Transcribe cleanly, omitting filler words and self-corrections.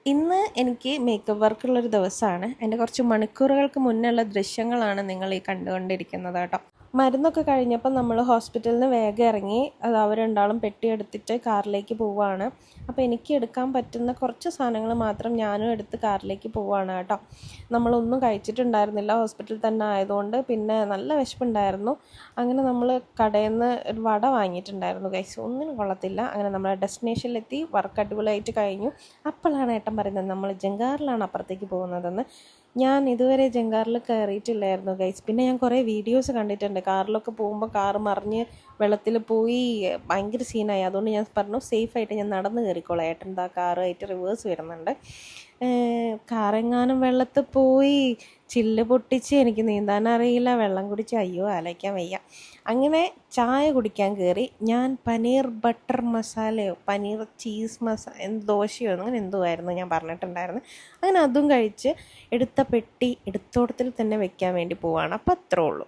ഇന്ന് എനിക്ക് മേക്കപ്പ് വർക്കുള്ളൊരു ദിവസമാണ്. എൻ്റെ കുറച്ച് മണിക്കൂറുകൾക്ക് മുന്നുള്ള ദൃശ്യങ്ങളാണ് നിങ്ങൾ ഈ കണ്ടുകൊണ്ടിരിക്കുന്നത് കേട്ടോ. മരുന്നൊക്കെ കഴിഞ്ഞപ്പോൾ നമ്മൾ ഹോസ്പിറ്റലിൽ നിന്ന് വേഗം ഇറങ്ങി. അത് അവർ രണ്ടാളും പെട്ടിയെടുത്തിട്ട് കാറിലേക്ക് പോവുകയാണ്. അപ്പോൾ എനിക്ക് എടുക്കാൻ പറ്റുന്ന കുറച്ച് സാധനങ്ങൾ മാത്രം ഞാനും എടുത്ത് കാറിലേക്ക് പോവുകയാണ് കേട്ടോ. നമ്മളൊന്നും കഴിച്ചിട്ടുണ്ടായിരുന്നില്ല, ഹോസ്പിറ്റലിൽ തന്നെ ആയതുകൊണ്ട്. പിന്നെ നല്ല വിശപ്പുണ്ടായിരുന്നു. അങ്ങനെ നമ്മൾ കടയിൽ നിന്ന് ഒരു വട വാങ്ങിയിട്ടുണ്ടായിരുന്നു ഗൈസ്. ഒന്നിനും കൊള്ളത്തില്ല. അങ്ങനെ നമ്മൾ ഡെസ്റ്റിനേഷനിലെത്തി. വർക്ക് അടിപൊളിയായിട്ട് കഴിഞ്ഞു. അപ്പോഴാണ് ഏട്ടൻ പറയുന്നത് നമ്മൾ ജങ്കാറിലാണ് അപ്പുറത്തേക്ക് പോകുന്നതെന്ന്. ഞാൻ ഇതുവരെ ജങ്കാറിൽ കയറിയിട്ടില്ലായിരുന്നു ഗൈസ്. പിന്നെ ഞാൻ കുറേ വീഡിയോസ് കണ്ടിട്ടുണ്ട്. കാറിലൊക്കെ പോകുമ്പോൾ കാറ് മറിഞ്ഞ് വെള്ളത്തിൽ പോയി ഭയങ്കര സീനായി. അതുകൊണ്ട് ഞാൻ പറഞ്ഞു സേഫായിട്ട് ഞാൻ നടന്ന് കയറിക്കോളാം. ഏട്ടൻ എന്താ കാറായിട്ട് റിവേഴ്സ് വരുന്നുണ്ട്. കാറെങ്ങാനും വെള്ളത്തിൽ പോയി ചില്ല് പൊട്ടിച്ച് എനിക്ക് നീന്താൻ അറിയില്ല, വെള്ളം കുടിച്ച് അയ്യോ ആലോചിക്കാൻ വയ്യ. അങ്ങനെ ചായ കുടിക്കാൻ കയറി. ഞാൻ പനീർ ബട്ടർ മസാലയോ പനീർ ചീസ് ദോശയോ അങ്ങനെ എന്തോ ആയിരുന്നു ഞാൻ പറഞ്ഞിട്ടുണ്ടായിരുന്നു. അങ്ങനെ അതും കഴിച്ച് എടുത്ത പെട്ടി എടുത്തോടത്തിൽ തന്നെ വെക്കാൻ വേണ്ടി പോവാണ്. അപ്പം അത്രേ ഉള്ളൂ.